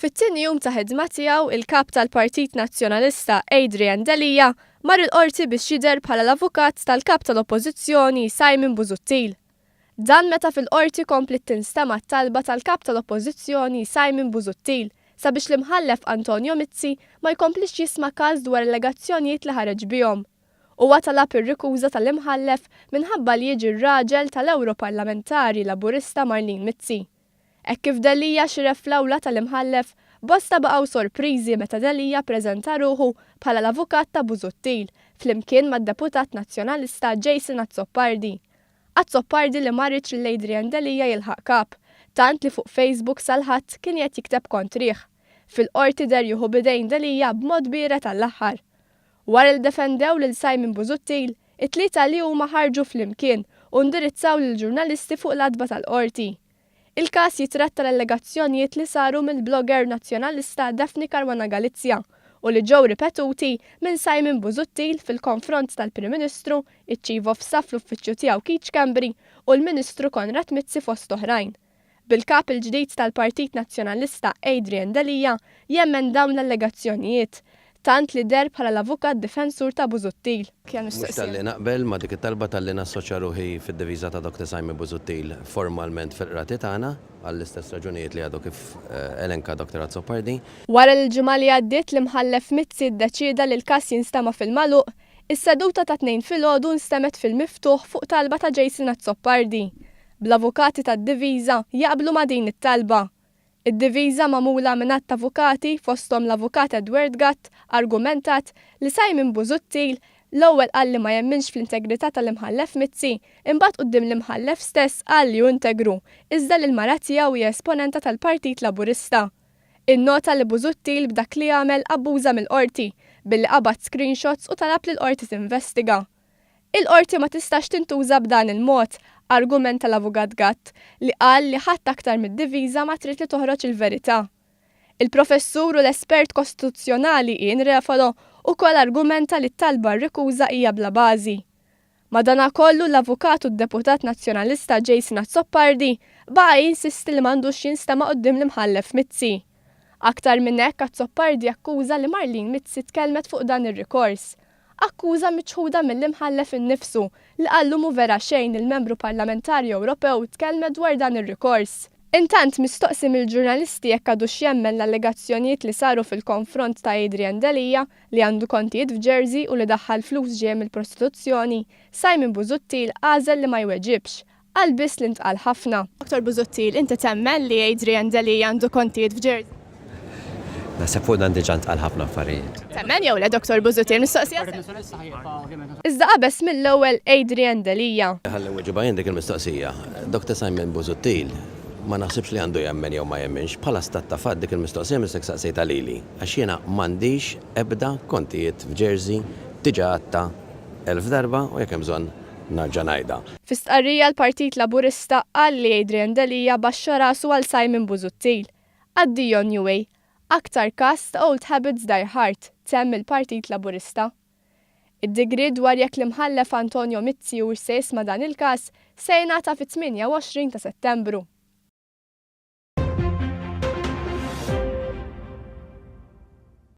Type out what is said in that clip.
Fit-tieni jum ta' ħidma tiegħu il-kap tal-Partit Nazzjonalista Adrian Delija mar il-qorti biex jidher bħala l-avukat tal-kap tal-Oppożizzjoni Simon Busuttil. Dan meta fil-qorti komplet tinstema' t-talba tal-kap tal-Oppożizzjoni Simon Busuttil sabiex l-imħallef Antonio Mizzi ma jkomplix jisma' każ dwar allegazzjonijiet li ħareġ bihom. Huwa talab ir-rikuża tal-imħallef minħabba li jiġi r-raġel tal-Ewroparlamentari Laburista Marlene Mizzi. Hekk kif Delija xiref fl-awla tal-imħallef, bosta baqgħu sorpriżi meta Delija ppreżenta ruħu bħala l-avukat ta' Busuttil flimkien mad-Deputat Nazzjonalista Jason Azzopardi. Azzopardi li marriċ l-Adrian Delija jilħaq kap, tant li fuq Facebook sal-ħadd kien qed jikteb kontrih. Fil-qorti der jieħu bidejn Delija b'mod bira tal-aħħar. Wara li defendew lil Simon Busuttil, it-tlieta li huma ħarġu flimkien u ndirizzaw lill-ġurnalisti fuq l-adba tal-qorti. Il-każ jitratta l-allegazzjonijiet li saru mill-blogger nazzjonalista Daphne Caruana Galizia u li ġew ripetuti minn Simon Busuttil fil-konfront tal-Prim Ministru, iċ-Chief of Staff l-Uffiċċju tiegħu Keith Schembri u l-Ministru Konrad Mizzi fost oħrajn. Bil-kap il-ġdid tal-Partit Nazzjonalista Adrian Delija jemmen dawn l-allegazzjonijiet, tant li der bħala l-avukat difensur ta' Busuttil. Mhux tal-li naqbel ma dik it-talba tal-li nassoċja ruħi fid-diviża ta' Dr. Simon Busuttil formalment fil-qrati tagħna għall-istess raġunijiet li għadu kif elenka Dr. Azzopardi. Wara l-ġimgħa li għaddiet l-imħallef Mizzi ddeċieda li l-każ jinstema' fil-magħluq, is-seduta ta' tnejn filgħodu nstemet fil-miftuħ fuq talba ta' Jason Azzopardi. Bl-avukati tad-diviża jaqblu ma' din it-talba. Id-diviża magħmula minn att avukati fosthom l-avukat Edward Gatt argumentat li Simon Busuttil l-ewwel qal li ma jemminx fl-integrità tal-imħallef Mizzi, imbagħad quddiem l-imħallef stess qal li hu integru, iżda li l-mara tiegħu hija esponenta tal-Partit Laburista. Innota li Busuttil b'dak li għamel abbuża mill-qorti billi qabad screenshots u talab li l-qorti tinvestiga. Il-qorti ma tistax tintuża b'dan il-mod, argument tal-avukat Gatt li qal li ħadd aktar mid-diviża ma trid li toħroġ il-verità. Il-professur u l-espert kostituzzjonali Ian Refalo wkoll argumenta li t-talba r-rikuża hija bla bażi. Madankollu l-avukat u d-Deputat Nazzjonalista Jason Azzopardi baqa' jinsisti li m'għandux jinstema' quddiem l-imħallef Mizzi. Aktar minn hekk Azzopardi akkuża li Marlene Mizzi tkellmet fuq dan ir-rikors. Akkuża miċħuda mill-imħallef innifsu li qallu mu vera xejn il-membru parlamentari Ewropew tkellmet dwar dan ir-rikors. Intant mistoqsi mill-ġurnalisti jekk għadux jemmen l-allegazzjonijiet li saru fil-konfront ta' Adrian Delija li għandu kontijiet f'Jersey u li daħħal flus ġej mill-prostituzzjoni, Simon Busuttil għażel li ma jweġibx. Qal biss li ntqal ħafna. Dr. Busuttil, inti temmen li Adrian Delija għandu kontijiet f'Jersey? Naħseb fuq dan diġà ntqal ħafna affarijiet. Temmen jew le Dr. Busuttil mistoqsija? Iżda qabes mill-ewwel Adrian Delija. Ħalli weġiba jien dik il-mistoqsija. Dr. Simon Busuttil ma naħsibx li għandu jemmen jew ma jemmenx bħala stat ta' fatt dik il-mistoqsija mistek saqsejta lili għax jiena m'għandix ebda kontijiet f'Jersey diġà għatta 1000 darba u jekk hemm bżonn narġa' ngħidha. Fi stqarrija l-Partit Laburista qal li Adrian Delija baxxa rasu għal Simon Busuttil. Addio anyway. Aktar każ ta' old habits die hard temm il-Partit Laburista. Id-digri dwar jekk l-imħallef Antonio Mizzi u se jisma' dan il-każ se jingħata fit-28 ta' Settembru.